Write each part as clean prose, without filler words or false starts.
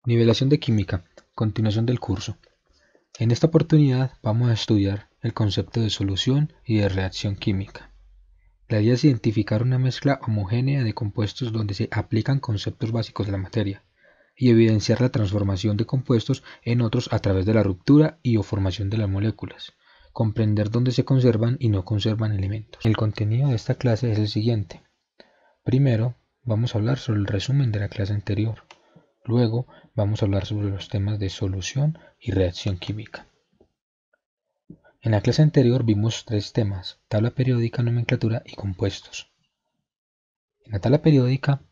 Nivelación de química. Continuación del curso. En esta oportunidad vamos a estudiar el concepto de solución y de reacción química. La idea es identificar una mezcla homogénea de compuestos donde se aplican conceptos básicos de la materia y evidenciar la transformación de compuestos en otros a través de la ruptura y o formación de las moléculas. Comprender dónde se conservan y no conservan elementos. El contenido de esta clase es el siguiente. Primero, vamos a hablar sobre el resumen de la clase anterior. Luego vamos a hablar sobre los temas de solución y reacción química. En la clase anterior vimos tres temas: tabla periódica, nomenclatura y compuestos. En la tabla periódica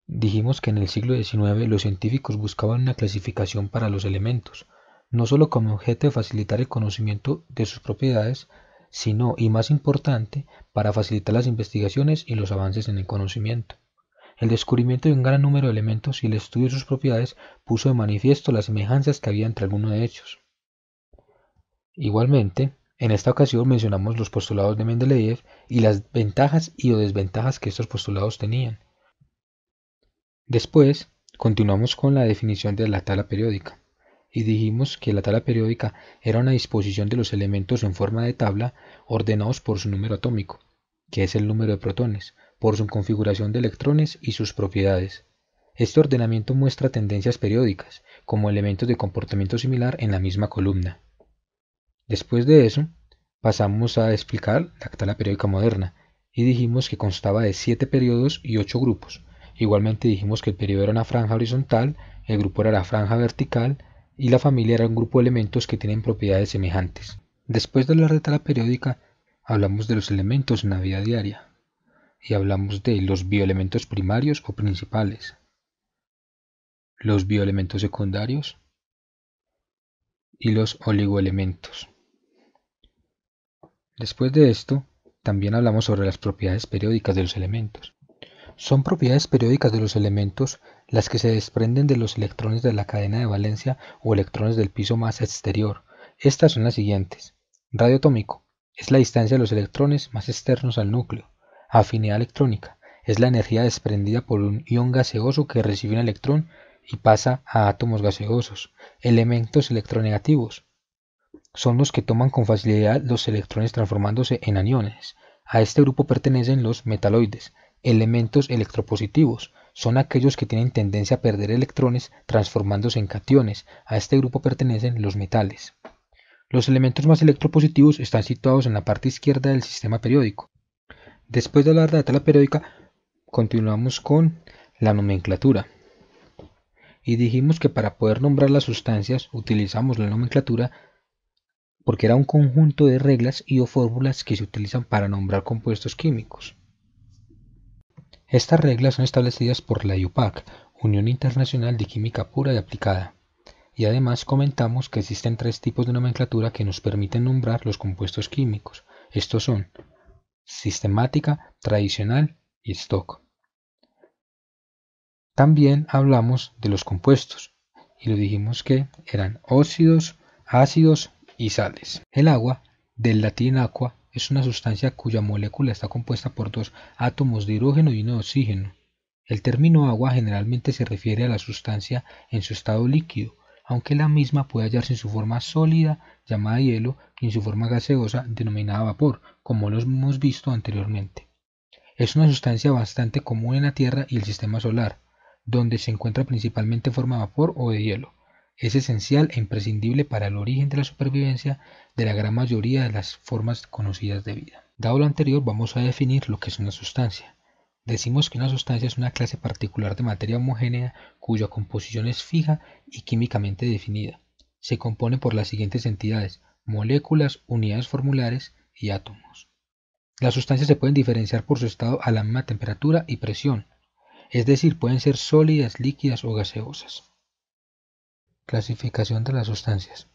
dijimos que en el siglo XIX los científicos buscaban una clasificación para los elementos, no solo con objeto de facilitar el conocimiento de sus propiedades, sino, y más importante, para facilitar las investigaciones y los avances en el conocimiento. El descubrimiento de un gran número de elementos y el estudio de sus propiedades puso de manifiesto las semejanzas que había entre algunos de ellos. Igualmente, en esta ocasión mencionamos los postulados de Mendeleev y las ventajas y o desventajas que estos postulados tenían. Después, continuamos con la definición de la tabla periódica y dijimos que la tabla periódica era una disposición de los elementos en forma de tabla ordenados por su número atómico, que es el número de protones, por su configuración de electrones y sus propiedades. Este ordenamiento muestra tendencias periódicas, como elementos de comportamiento similar en la misma columna. Después de eso, pasamos a explicar la tabla periódica moderna, y dijimos que constaba de 7 periodos y 8 grupos. Igualmente dijimos que el periodo era una franja horizontal, el grupo era la franja vertical, y la familia era un grupo de elementos que tienen propiedades semejantes. Después de hablar de tabla periódica, hablamos de los elementos en la vida diaria y hablamos de los bioelementos primarios o principales, los bioelementos secundarios y los oligoelementos. Después de esto, también hablamos sobre las propiedades periódicas de los elementos. Son propiedades periódicas de los elementos las que se desprenden de los electrones de la cadena de valencia o electrones del piso más exterior. Estas son las siguientes. Radio atómico es la distancia de los electrones más externos al núcleo. Afinidad electrónica es la energía desprendida por un ion gaseoso que recibe un electrón y pasa a átomos gaseosos. Elementos electronegativos son los que toman con facilidad los electrones transformándose en aniones. A este grupo pertenecen los metaloides. Elementos electropositivos son aquellos que tienen tendencia a perder electrones transformándose en cationes. A este grupo pertenecen los metales. Los elementos más electropositivos están situados en la parte izquierda del sistema periódico. Después de hablar de la tabla periódica, continuamos con la nomenclatura. Y dijimos que para poder nombrar las sustancias utilizamos la nomenclatura porque era un conjunto de reglas y o fórmulas que se utilizan para nombrar compuestos químicos. Estas reglas son establecidas por la IUPAC, Unión Internacional de Química Pura y Aplicada. Y además comentamos que existen tres tipos de nomenclatura que nos permiten nombrar los compuestos químicos. Estos son sistemática, tradicional y stock. También hablamos de los compuestos y lo dijimos que eran óxidos, ácidos y sales. El agua, del latín aqua, es una sustancia cuya molécula está compuesta por dos átomos de hidrógeno y uno de oxígeno. El término agua generalmente se refiere a la sustancia en su estado líquido, aunque la misma puede hallarse en su forma sólida, llamada hielo, y en su forma gaseosa, denominada vapor, como lo hemos visto anteriormente. Es una sustancia bastante común en la Tierra y el sistema solar, donde se encuentra principalmente en forma de vapor o de hielo. Es esencial e imprescindible para el origen de la supervivencia de la gran mayoría de las formas conocidas de vida. Dado lo anterior, vamos a definir lo que es una sustancia. Decimos que una sustancia es una clase particular de materia homogénea cuya composición es fija y químicamente definida. Se compone por las siguientes entidades: moléculas, unidades formulares y átomos. Las sustancias se pueden diferenciar por su estado a la misma temperatura y presión, es decir, pueden ser sólidas, líquidas o gaseosas. Clasificación de las sustancias.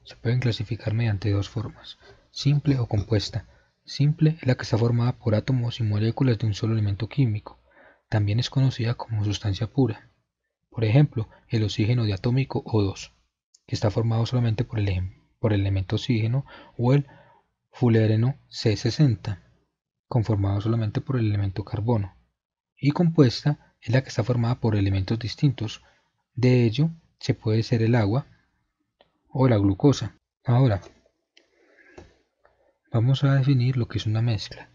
Se pueden clasificar mediante dos formas: simple o compuesta. Simple es la que está formada por átomos y moléculas de un solo elemento químico. También es conocida como sustancia pura. Por ejemplo, el oxígeno diatómico O2, que está formado solamente por el elemento oxígeno, o el fullereno C60, conformado solamente por el elemento carbono. Y compuesta es la que está formada por elementos distintos, De ello se puede ser el agua o la glucosa. Ahora, vamos a definir lo que es una mezcla.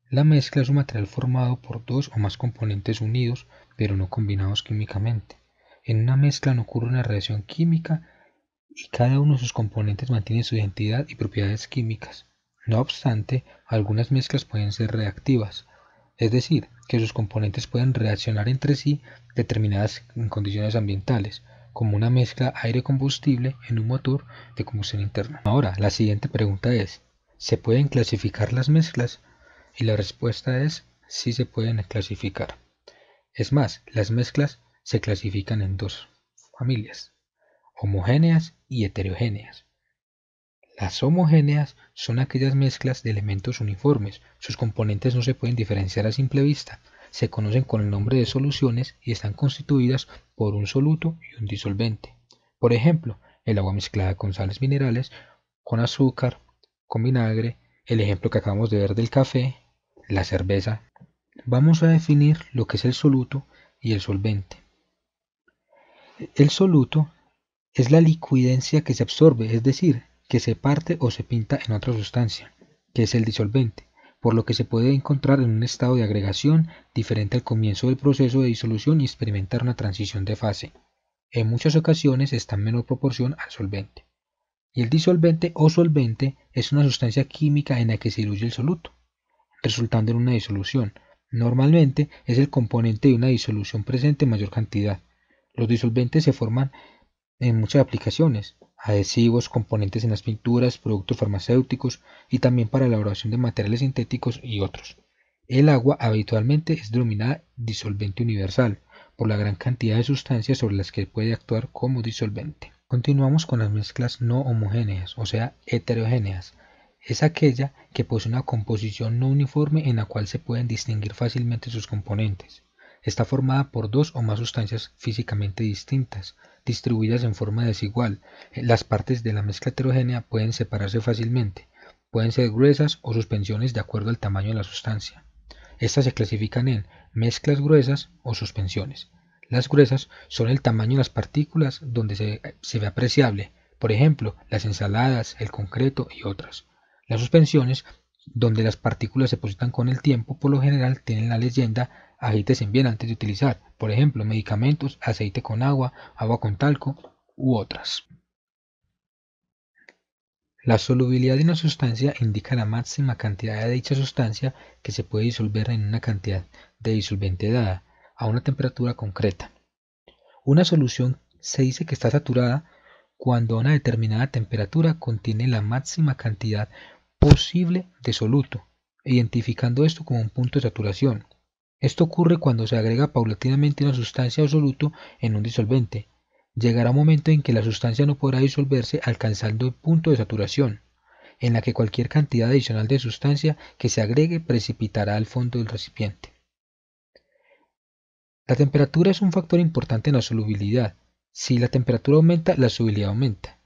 La mezcla es un material formado por dos o más componentes unidos, pero no combinados químicamente. En una mezcla no ocurre una reacción química y cada uno de sus componentes mantiene su identidad y propiedades químicas. No obstante, algunas mezclas pueden ser reactivas, es decir, que sus componentes pueden reaccionar entre sí determinadas en condiciones ambientales, como una mezcla aire-combustible en un motor de combustión interna. Ahora, la siguiente pregunta es, ¿se pueden clasificar las mezclas? Y la respuesta es, sí se pueden clasificar. Es más, las mezclas se clasifican en dos familias: homogéneas y heterogéneas. Las homogéneas son aquellas mezclas de elementos uniformes, sus componentes no se pueden diferenciar a simple vista, se conocen con el nombre de soluciones y están constituidas por un soluto y un disolvente. Por ejemplo, el agua mezclada con sales minerales, con azúcar, con vinagre, el ejemplo que acabamos de ver del café, la cerveza. Vamos a definir lo que es el soluto y el solvente. El soluto es la liquidencia que se absorbe, es decir, que se parte o se pinta en otra sustancia, que es el disolvente, por lo que se puede encontrar en un estado de agregación diferente al comienzo del proceso de disolución y experimentar una transición de fase. En muchas ocasiones está en menor proporción al solvente. Y el disolvente o solvente es una sustancia química en la que se diluye el soluto, resultando en una disolución. Normalmente es el componente de una disolución presente en mayor cantidad. Los disolventes se forman en muchas aplicaciones: adhesivos, componentes en las pinturas, productos farmacéuticos y también para la elaboración de materiales sintéticos y otros. El agua habitualmente es denominada disolvente universal por la gran cantidad de sustancias sobre las que puede actuar como disolvente. Continuamos con las mezclas no homogéneas, o sea, heterogéneas. Es aquella que posee una composición no uniforme en la cual se pueden distinguir fácilmente sus componentes. Está formada por dos o más sustancias físicamente distintas, distribuidas en forma desigual. Las partes de la mezcla heterogénea pueden separarse fácilmente, pueden ser gruesas o suspensiones de acuerdo al tamaño de la sustancia. Estas se clasifican en mezclas gruesas o suspensiones. Las gruesas son el tamaño de las partículas donde se ve apreciable, por ejemplo, las ensaladas, el concreto y otras. Las suspensiones, donde las partículas se depositan con el tiempo, por lo general tienen la leyenda agítese bien antes de utilizar, por ejemplo, medicamentos, aceite con agua, agua con talco u otras. La solubilidad de una sustancia indica la máxima cantidad de dicha sustancia que se puede disolver en una cantidad de disolvente dada, a una temperatura concreta. Una solución se dice que está saturada cuando a una determinada temperatura contiene la máxima cantidad posible de soluto, identificando esto como un punto de saturación. Esto ocurre cuando se agrega paulatinamente una sustancia o soluto en un disolvente. Llegará un momento en que la sustancia no podrá disolverse alcanzando el punto de saturación, en la que cualquier cantidad adicional de sustancia que se agregue precipitará al fondo del recipiente. La temperatura es un factor importante en la solubilidad. Si la temperatura aumenta, la solubilidad aumenta,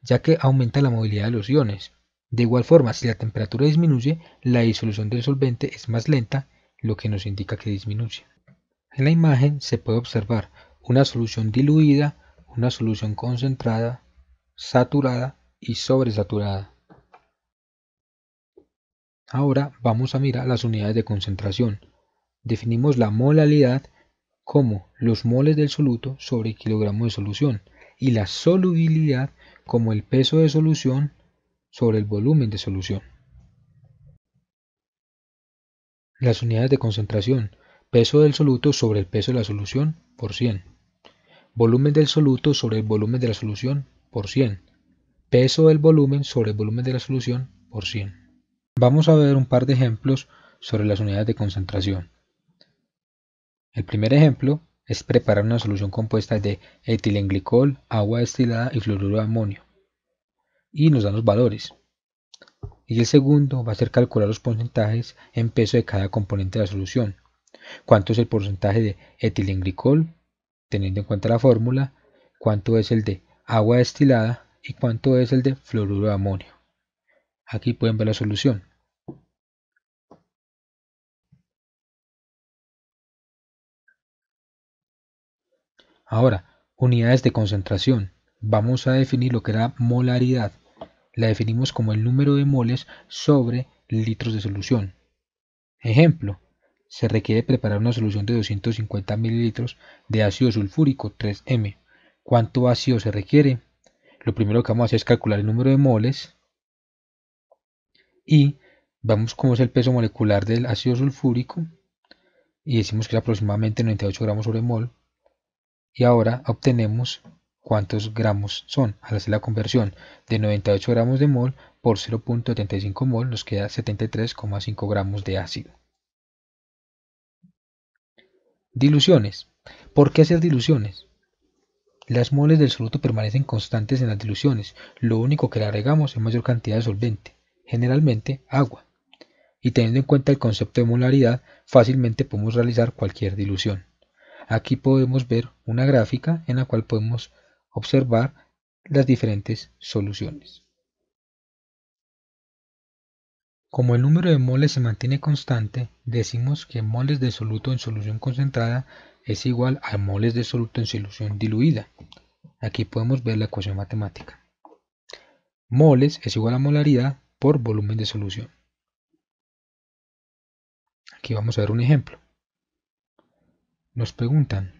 ya que aumenta la movilidad de los iones. De igual forma, si la temperatura disminuye, la disolución del solvente es más lenta, lo que nos indica que disminuye. En la imagen se puede observar una solución diluida, una solución concentrada, saturada y sobresaturada. Ahora vamos a mirar las unidades de concentración. Definimos la molalidad como los moles del soluto sobre kilogramo de solución y la solubilidad como el peso de solución sobre el volumen de solución. Las unidades de concentración: peso del soluto sobre el peso de la solución por 100, volumen del soluto sobre el volumen de la solución por 100, peso del volumen sobre el volumen de la solución por 100. Vamos a ver un par de ejemplos sobre las unidades de concentración. El primer ejemplo es preparar una solución compuesta de etilenglicol, agua destilada y fluoruro de amonio, y nos dan los valores. Y el segundo va a ser calcular los porcentajes en peso de cada componente de la solución. ¿Cuánto es el porcentaje de etilenglicol, teniendo en cuenta la fórmula? ¿Cuánto es el de agua destilada? ¿Y cuánto es el de fluoruro de amonio? Aquí pueden ver la solución. Ahora, Unidades de concentración. Vamos a definir lo que era molaridad. La definimos como el número de moles sobre litros de solución. Ejemplo, se requiere preparar una solución de 250 mililitros de ácido sulfúrico 3M. ¿Cuánto ácido se requiere? Lo primero que vamos a hacer es calcular el número de moles y vemos cómo es el peso molecular del ácido sulfúrico y decimos que es aproximadamente 98 gramos sobre mol. Y ahora obtenemos cuántos gramos son. Al hacer la conversión de 98 gramos de mol por 0.75 mol nos queda 73,5 gramos de ácido. Diluciones. ¿Por qué hacer diluciones? Las moles del soluto permanecen constantes en las diluciones, lo único que le agregamos es mayor cantidad de solvente, generalmente agua. Y teniendo en cuenta el concepto de molaridad, fácilmente podemos realizar cualquier dilución. Aquí podemos ver una gráfica en la cual podemos observar las diferentes soluciones. Como el número de moles se mantiene constante, decimos que moles de soluto en solución concentrada es igual a moles de soluto en solución diluida. Aquí podemos ver la ecuación matemática. Moles es igual a molaridad por volumen de solución. Aquí vamos a ver un ejemplo. Nos preguntan,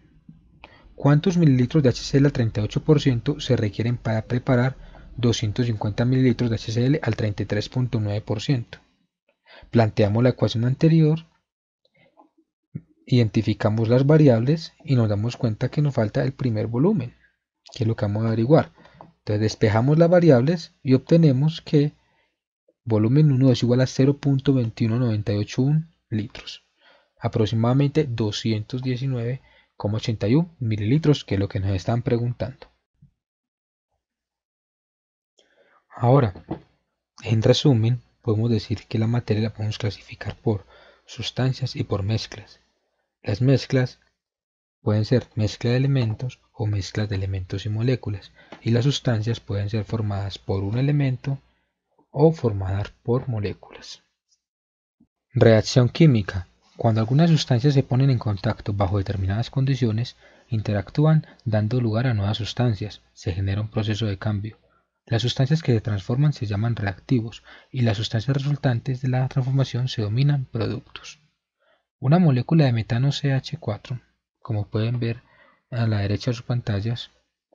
¿cuántos mililitros de HCl al 38% se requieren para preparar 250 mililitros de HCl al 33.9%? Planteamos la ecuación anterior, identificamos las variables y nos damos cuenta que nos falta el primer volumen, que es lo que vamos a averiguar. Entonces despejamos las variables y obtenemos que volumen 1 es igual a 0.21981 litros, aproximadamente 219,81 mililitros, que es lo que nos están preguntando. Ahora, en resumen, podemos decir que la materia la podemos clasificar por sustancias y por mezclas. Las mezclas pueden ser mezcla de elementos o mezclas de elementos y moléculas, y las sustancias pueden ser formadas por un elemento o formadas por moléculas. Reacción química. Cuando algunas sustancias se ponen en contacto bajo determinadas condiciones, interactúan dando lugar a nuevas sustancias, se genera un proceso de cambio. Las sustancias que se transforman se llaman reactivos y las sustancias resultantes de la transformación se denominan productos. Una molécula de metano CH4, como pueden ver a la derecha de sus pantallas,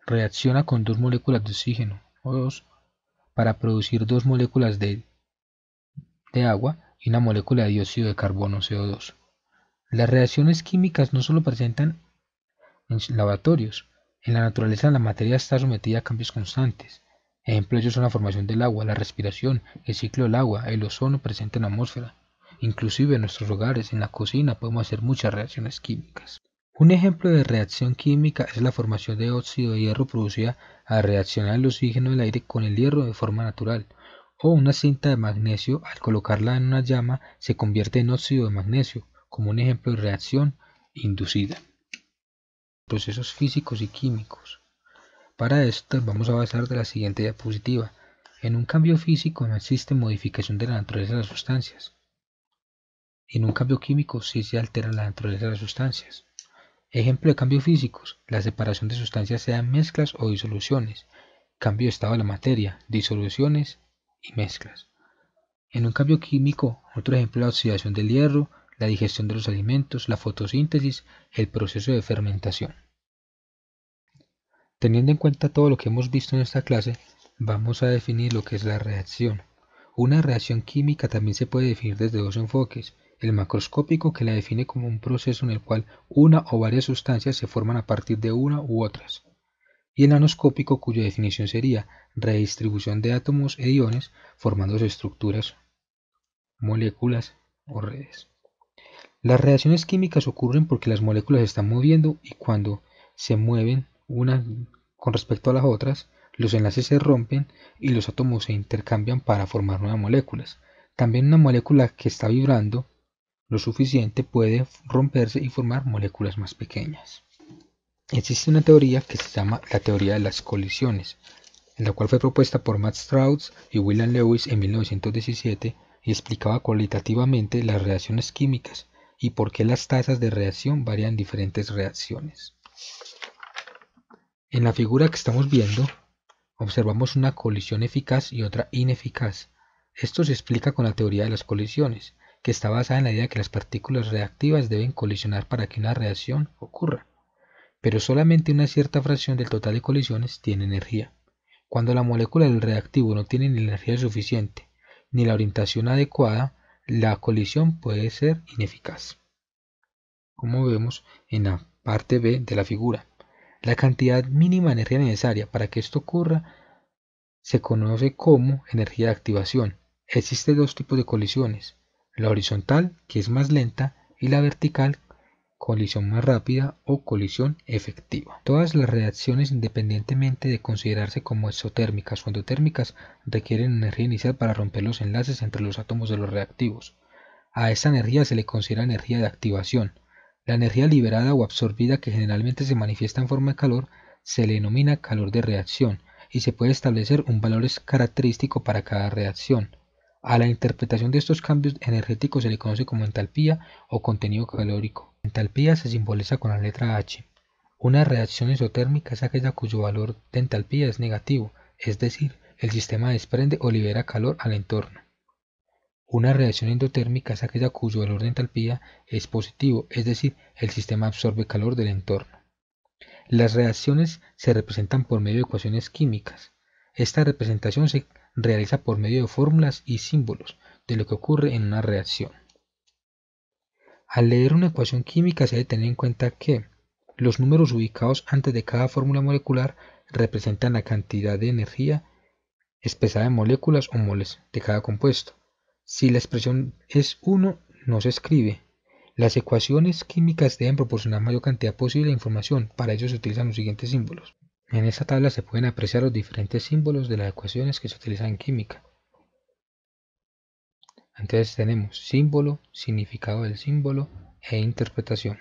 reacciona con dos moléculas de oxígeno O2 para producir dos moléculas de agua y una molécula de dióxido de carbono CO2. Las reacciones químicas no solo presentan en laboratorios, en la naturaleza la materia está sometida a cambios constantes. Ejemplos de ellos son la formación del agua, la respiración, el ciclo del agua, el ozono presente en la atmósfera. Inclusive en nuestros hogares, en la cocina, podemos hacer muchas reacciones químicas. Un ejemplo de reacción química es la formación de óxido de hierro producida al reaccionar el oxígeno del aire con el hierro de forma natural, o una cinta de magnesio al colocarla en una llama se convierte en óxido de magnesio, como un ejemplo de reacción inducida. Procesos físicos y químicos. Para esto vamos a basar de la siguiente diapositiva. En un cambio físico no existe modificación de la naturaleza de las sustancias. En un cambio químico sí se altera la naturaleza de las sustancias. Ejemplo de cambios físicos: la separación de sustancias sean mezclas o disoluciones, cambio de estado de la materia, disoluciones y mezclas. En un cambio químico, otro ejemplo es la oxidación del hierro, la digestión de los alimentos, la fotosíntesis, el proceso de fermentación. Teniendo en cuenta todo lo que hemos visto en esta clase, vamos a definir lo que es la reacción. Una reacción química también se puede definir desde dos enfoques: el macroscópico, que la define como un proceso en el cual una o varias sustancias se forman a partir de una u otras, y el nanoscópico, cuya definición sería redistribución de átomos e iones formándose estructuras, moléculas o redes. Las reacciones químicas ocurren porque las moléculas se están moviendo y cuando se mueven una con respecto a las otras, los enlaces se rompen y los átomos se intercambian para formar nuevas moléculas. También una molécula que está vibrando lo suficiente puede romperse y formar moléculas más pequeñas. Existe una teoría que se llama la teoría de las colisiones, en la cual fue propuesta por Max Strauss y William Lewis en 1917 y explicaba cualitativamente las reacciones químicas y por qué las tasas de reacción varían en diferentes reacciones. En la figura que estamos viendo, observamos una colisión eficaz y otra ineficaz. Esto se explica con la teoría de las colisiones, que está basada en la idea de que las partículas reactivas deben colisionar para que una reacción ocurra. Pero solamente una cierta fracción del total de colisiones tiene energía. Cuando la molécula del reactivo no tiene ni la energía suficiente ni la orientación adecuada, la colisión puede ser ineficaz. Como vemos en la parte B de la figura, la cantidad mínima de energía necesaria para que esto ocurra se conoce como energía de activación. Existen dos tipos de colisiones: la horizontal, que es más lenta, y la vertical, colisión más rápida o colisión efectiva. Todas las reacciones, independientemente de considerarse como exotérmicas o endotérmicas, requieren energía inicial para romper los enlaces entre los átomos de los reactivos. A esta energía se le considera energía de activación. La energía liberada o absorbida, que generalmente se manifiesta en forma de calor, se le denomina calor de reacción, y se puede establecer un valor característico para cada reacción. A la interpretación de estos cambios energéticos se le conoce como entalpía o contenido calórico. La entalpía se simboliza con la letra H. Una reacción exotérmica es aquella cuyo valor de entalpía es negativo, es decir, el sistema desprende o libera calor al entorno. Una reacción endotérmica es aquella cuyo valor de entalpía es positivo, es decir, el sistema absorbe calor del entorno. Las reacciones se representan por medio de ecuaciones químicas. Esta representación se realiza por medio de fórmulas y símbolos de lo que ocurre en una reacción. Al leer una ecuación química se debe tener en cuenta que los números ubicados antes de cada fórmula molecular representan la cantidad de energía expresada en moléculas o moles de cada compuesto. Si la expresión es 1, no se escribe. Las ecuaciones químicas deben proporcionar mayor cantidad posible de información. Para ello se utilizan los siguientes símbolos. En esta tabla se pueden apreciar los diferentes símbolos de las ecuaciones que se utilizan en química. Entonces tenemos símbolo, significado del símbolo e interpretación.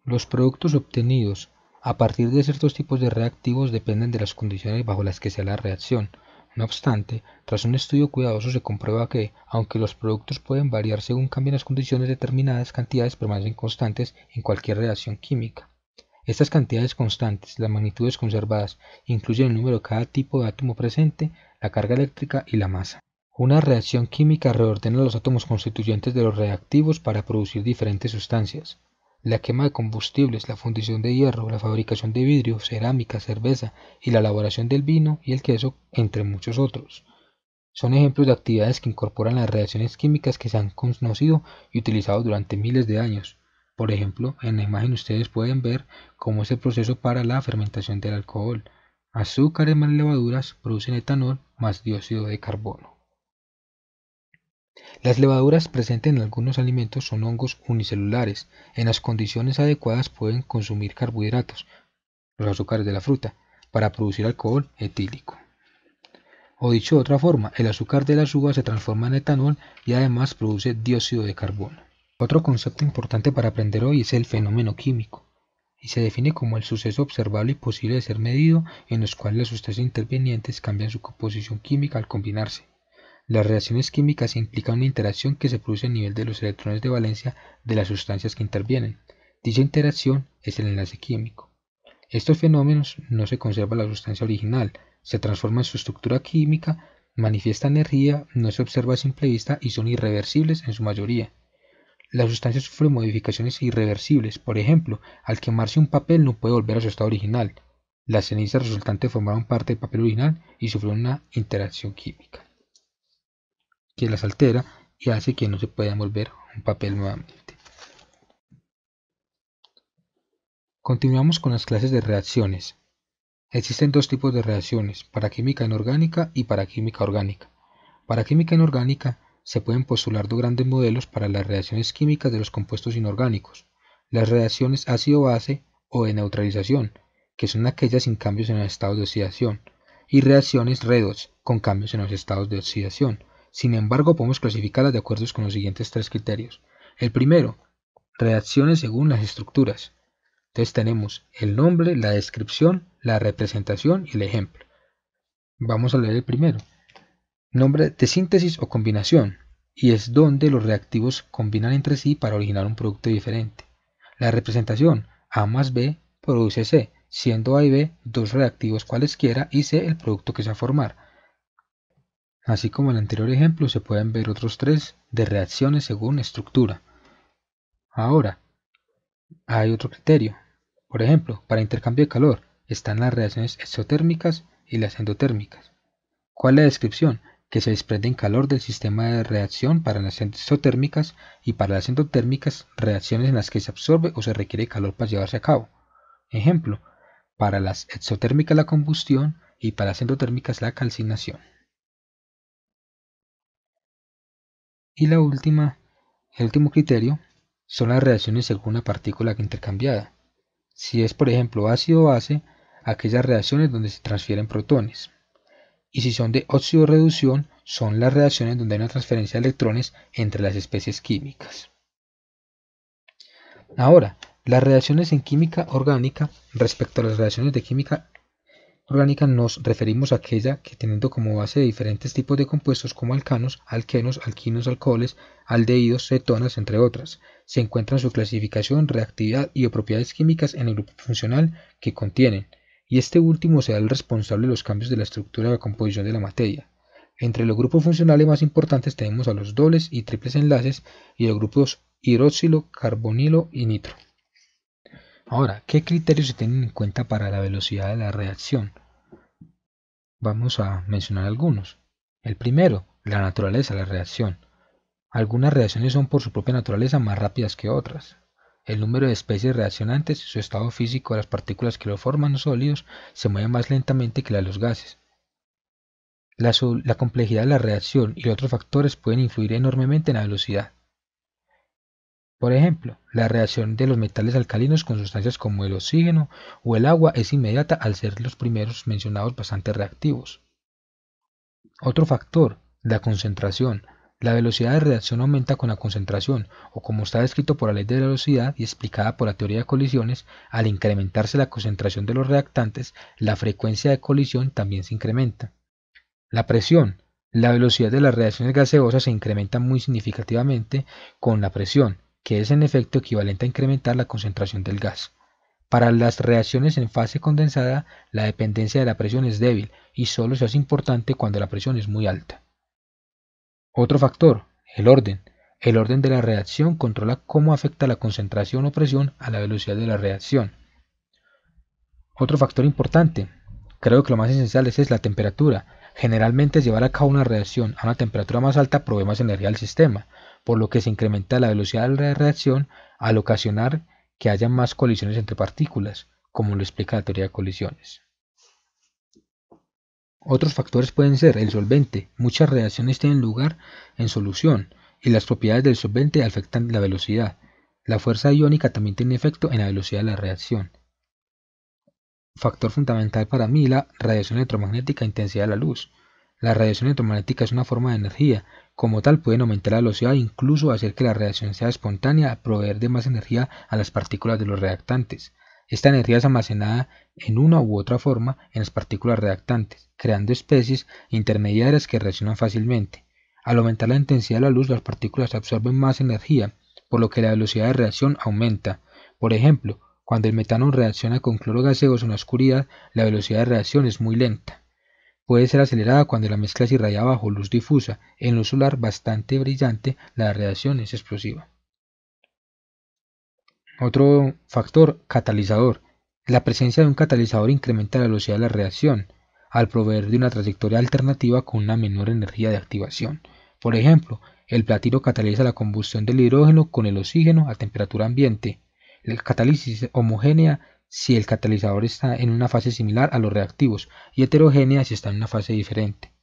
Los productos obtenidos a partir de ciertos tipos de reactivos dependen de las condiciones bajo las que se da la reacción. No obstante, tras un estudio cuidadoso se comprueba que, aunque los productos pueden variar según cambian las condiciones, determinadas cantidades permanecen constantes en cualquier reacción química. Estas cantidades constantes, las magnitudes conservadas, incluyen el número de cada tipo de átomo presente, la carga eléctrica y la masa. Una reacción química reordena los átomos constituyentes de los reactivos para producir diferentes sustancias. La quema de combustibles, la fundición de hierro, la fabricación de vidrio, cerámica, cerveza y la elaboración del vino y el queso, entre muchos otros, son ejemplos de actividades que incorporan las reacciones químicas que se han conocido y utilizado durante miles de años. Por ejemplo, en la imagen ustedes pueden ver cómo es el proceso para la fermentación del alcohol. Azúcares más levaduras producen etanol más dióxido de carbono. Las levaduras presentes en algunos alimentos son hongos unicelulares. En las condiciones adecuadas pueden consumir carbohidratos, los azúcares de la fruta, para producir alcohol etílico. O dicho de otra forma, el azúcar de las uvas se transforma en etanol y además produce dióxido de carbono. Otro concepto importante para aprender hoy es el fenómeno químico, y se define como el suceso observable y posible de ser medido en los cuales las sustancias intervinientes cambian su composición química al combinarse. Las reacciones químicas implican una interacción que se produce a nivel de los electrones de valencia de las sustancias que intervienen. Dicha interacción es el enlace químico. Estos fenómenos no se conserva la sustancia original, se transforma en su estructura química, manifiesta energía, no se observa a simple vista y son irreversibles en su mayoría. La sustancia sufre modificaciones irreversibles, por ejemplo, al quemarse un papel no puede volver a su estado original. Las cenizas resultantes formaron parte del papel original y sufrieron una interacción química que las altera y hace que no se pueda volver un papel nuevamente. Continuamos con las clases de reacciones. Existen dos tipos de reacciones, paraquímica inorgánica y paraquímica orgánica. Para química inorgánica se pueden postular dos grandes modelos para las reacciones químicas de los compuestos inorgánicos: las reacciones ácido-base o de neutralización, que son aquellas sin cambios en los estados de oxidación, y reacciones redox, con cambios en los estados de oxidación. Sin embargo, podemos clasificarlas de acuerdo con los siguientes tres criterios. El primero, reacciones según las estructuras. Entonces tenemos el nombre, la descripción, la representación y el ejemplo. Vamos a leer el primero. Nombre de síntesis o combinación, y es donde los reactivos combinan entre sí para originar un producto diferente. La representación, A más B produce C, siendo A y B dos reactivos cualesquiera y C el producto que se va a formar. Así como en el anterior ejemplo, se pueden ver otros tres de reacciones según estructura. Ahora, hay otro criterio. Por ejemplo, para intercambio de calor están las reacciones exotérmicas y las endotérmicas. ¿Cuál es la descripción? Que se desprende en calor del sistema de reacción para las exotérmicas y para las endotérmicas reacciones en las que se absorbe o se requiere calor para llevarse a cabo. Ejemplo, para las exotérmicas la combustión y para las endotérmicas la calcinación. Y el último criterio son las reacciones según la partícula intercambiada. Si es por ejemplo ácido-base, aquellas reacciones donde se transfieren protones. Y si son de óxido-reducción, son las reacciones donde hay una transferencia de electrones entre las especies químicas. Ahora, las reacciones en química orgánica, respecto a las reacciones de química orgánica nos referimos a aquella que teniendo como base diferentes tipos de compuestos como alcanos, alquenos, alquinos, alcoholes, aldehídos, cetonas, entre otras, se encuentran su clasificación, reactividad y o propiedades químicas en el grupo funcional que contienen, y este último será el responsable de los cambios de la estructura y la composición de la materia. Entre los grupos funcionales más importantes tenemos a los dobles y triples enlaces y los grupos hidroxilo, carbonilo y nitro. Ahora, ¿qué criterios se tienen en cuenta para la velocidad de la reacción? Vamos a mencionar algunos. El primero, la naturaleza de la reacción. Algunas reacciones son por su propia naturaleza más rápidas que otras. El número de especies reaccionantes y su estado físico de las partículas que lo forman los sólidos se mueven más lentamente que la de los gases. La complejidad de la reacción y otros factores pueden influir enormemente en la velocidad. Por ejemplo, la reacción de los metales alcalinos con sustancias como el oxígeno o el agua es inmediata al ser los primeros mencionados bastante reactivos. Otro factor, la concentración. La velocidad de reacción aumenta con la concentración, o como está descrito por la ley de la velocidad y explicada por la teoría de colisiones, al incrementarse la concentración de los reactantes, la frecuencia de colisión también se incrementa. La presión. La velocidad de las reacciones gaseosas se incrementa muy significativamente con la presión, que es en efecto equivalente a incrementar la concentración del gas. Para las reacciones en fase condensada, la dependencia de la presión es débil y solo se hace importante cuando la presión es muy alta. Otro factor, el orden. El orden de la reacción controla cómo afecta la concentración o presión a la velocidad de la reacción. Otro factor importante, creo que lo más esencial es la temperatura. Generalmente llevar a cabo una reacción a una temperatura más alta provee más energía al sistema, por lo que se incrementa la velocidad de la reacción al ocasionar que haya más colisiones entre partículas, como lo explica la teoría de colisiones. Otros factores pueden ser el solvente. Muchas reacciones tienen lugar en solución y las propiedades del solvente afectan la velocidad. La fuerza iónica también tiene efecto en la velocidad de la reacción. Factor fundamental para mí, la radiación electromagnética e intensidad de la luz. La radiación electromagnética es una forma de energía, como tal pueden aumentar la velocidad e incluso hacer que la reacción sea espontánea, proveer de más energía a las partículas de los reactantes. Esta energía es almacenada en una u otra forma en las partículas reactantes, creando especies intermediarias que reaccionan fácilmente. Al aumentar la intensidad de la luz, las partículas absorben más energía, por lo que la velocidad de reacción aumenta. Por ejemplo, cuando el metano reacciona con cloro gaseoso en la oscuridad, la velocidad de reacción es muy lenta. Puede ser acelerada cuando la mezcla es irradiada bajo luz difusa. En luz solar bastante brillante, la reacción es explosiva. Otro factor, catalizador. La presencia de un catalizador incrementa la velocidad de la reacción, al proveer de una trayectoria alternativa con una menor energía de activación. Por ejemplo, el platino cataliza la combustión del hidrógeno con el oxígeno a temperatura ambiente. La catálisis homogénea si el catalizador está en una fase similar a los reactivos y heterogénea si está en una fase diferente.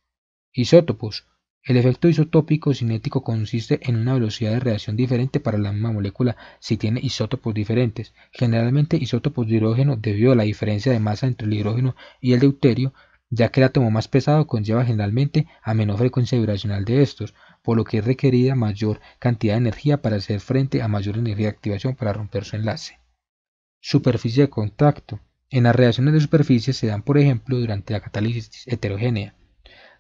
Isótopos. El efecto isotópico cinético consiste en una velocidad de reacción diferente para la misma molécula si tiene isótopos diferentes, generalmente isótopos de hidrógeno debido a la diferencia de masa entre el hidrógeno y el deuterio, ya que el átomo más pesado conlleva generalmente a menor frecuencia vibracional de estos, por lo que es requerida mayor cantidad de energía para hacer frente a mayor energía de activación para romper su enlace. Superficie de contacto. En las reacciones de superficie se dan, por ejemplo, durante la catálisis heterogénea.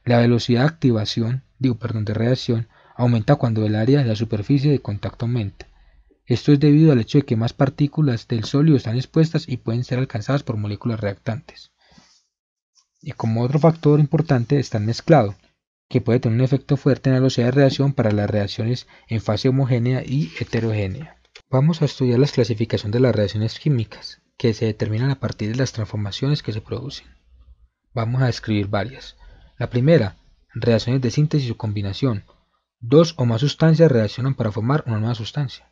La velocidad de activación, de reacción, aumenta cuando el área de la superficie de contacto aumenta. Esto es debido al hecho de que más partículas del sólido están expuestas y pueden ser alcanzadas por moléculas reactantes. Y como otro factor importante está el mezclado, que puede tener un efecto fuerte en la velocidad de reacción para las reacciones en fase homogénea y heterogénea. Vamos a estudiar la clasificación de las reacciones químicas, que se determinan a partir de las transformaciones que se producen. Vamos a describir varias. La primera, reacciones de síntesis o combinación. Dos o más sustancias reaccionan para formar una nueva sustancia,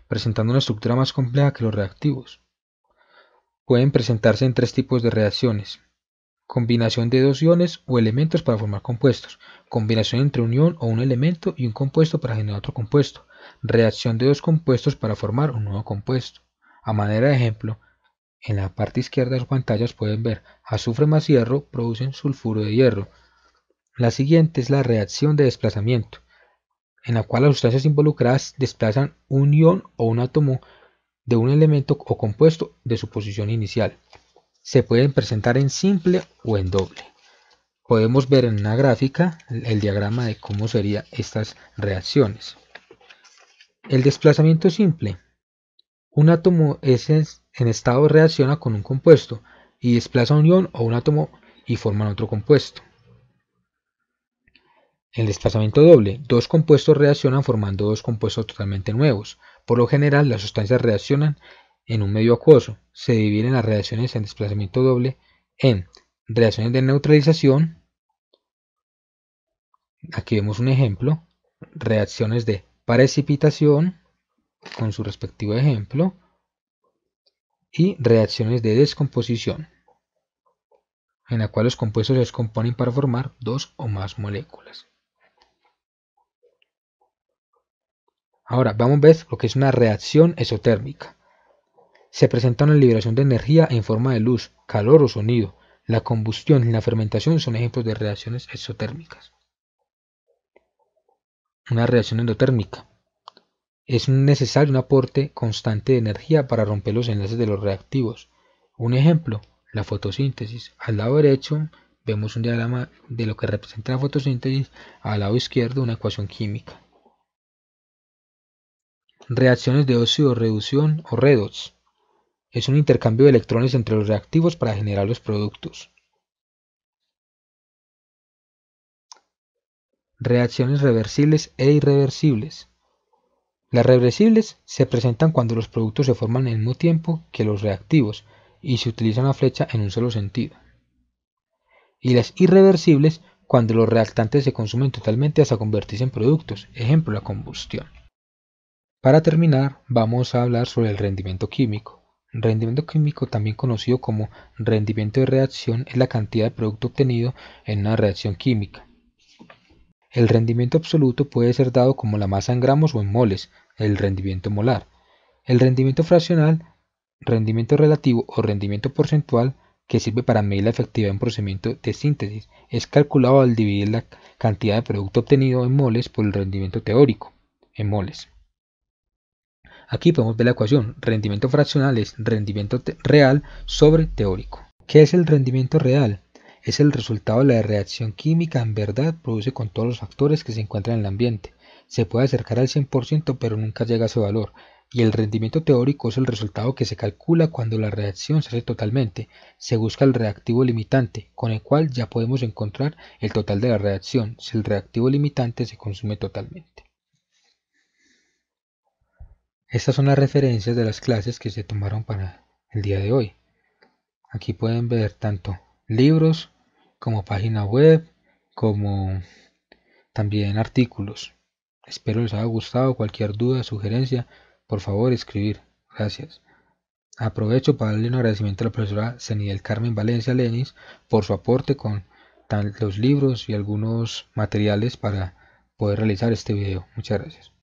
presentando una estructura más compleja que los reactivos. Pueden presentarse en tres tipos de reacciones: combinación de dos iones o elementos para formar compuestos, combinación entre un ion o un elemento y un compuesto para generar otro compuesto, reacción de dos compuestos para formar un nuevo compuesto. A manera de ejemplo, en la parte izquierda de sus pantallas pueden ver azufre más hierro producen sulfuro de hierro. La siguiente es la reacción de desplazamiento, en la cual las sustancias involucradas desplazan un ion o un átomo de un elemento o compuesto de su posición inicial. Se pueden presentar en simple o en doble. Podemos ver en una gráfica el diagrama de cómo serían estas reacciones. El desplazamiento simple. Un átomo en estado reacciona con un compuesto y desplaza un ion o un átomo y forman otro compuesto. El desplazamiento doble. Dos compuestos reaccionan formando dos compuestos totalmente nuevos. Por lo general, las sustancias reaccionan en un medio acuoso. Se dividen las reacciones en desplazamiento doble en reacciones de neutralización. Aquí vemos un ejemplo. Reacciones de precipitación, con su respectivo ejemplo. Y reacciones de descomposición, en la cual los compuestos se descomponen para formar dos o más moléculas. Ahora vamos a ver lo que es una reacción exotérmica. Se presenta una liberación de energía en forma de luz, calor o sonido. La combustión y la fermentación son ejemplos de reacciones exotérmicas. Una reacción endotérmica. Es necesario un aporte constante de energía para romper los enlaces de los reactivos. Un ejemplo, la fotosíntesis. Al lado derecho vemos un diagrama de lo que representa la fotosíntesis, al lado izquierdo una ecuación química. Reacciones de óxido-reducción o redox. Es un intercambio de electrones entre los reactivos para generar los productos. Reacciones reversibles e irreversibles. Las reversibles se presentan cuando los productos se forman al mismo tiempo que los reactivos y se utiliza una flecha en un solo sentido. Y las irreversibles cuando los reactantes se consumen totalmente hasta convertirse en productos, ejemplo la combustión. Para terminar, vamos a hablar sobre el rendimiento químico. Rendimiento químico, también conocido como rendimiento de reacción, es la cantidad de producto obtenido en una reacción química. El rendimiento absoluto puede ser dado como la masa en gramos o en moles, el rendimiento molar. El rendimiento fraccional, rendimiento relativo o rendimiento porcentual, que sirve para medir la efectividad de un procedimiento de síntesis, es calculado al dividir la cantidad de producto obtenido en moles por el rendimiento teórico, en moles. Aquí podemos ver la ecuación. Rendimiento fraccional es rendimiento real sobre teórico. ¿Qué es el rendimiento real? Es el resultado de la reacción química en verdad produce con todos los factores que se encuentran en el ambiente. Se puede acercar al 100% pero nunca llega a ese valor. Y el rendimiento teórico es el resultado que se calcula cuando la reacción se hace totalmente. Se busca el reactivo limitante, con el cual ya podemos encontrar el total de la reacción, si el reactivo limitante se consume totalmente. Estas son las referencias de las clases que se tomaron para el día de hoy. Aquí pueden ver tanto libros como página web, como también artículos. Espero les haya gustado. Cualquier duda, sugerencia, por favor escribir. Gracias. Aprovecho para darle un agradecimiento a la profesora Zenidel Carmen Valencia Lenis por su aporte con los libros y algunos materiales para poder realizar este video. Muchas gracias.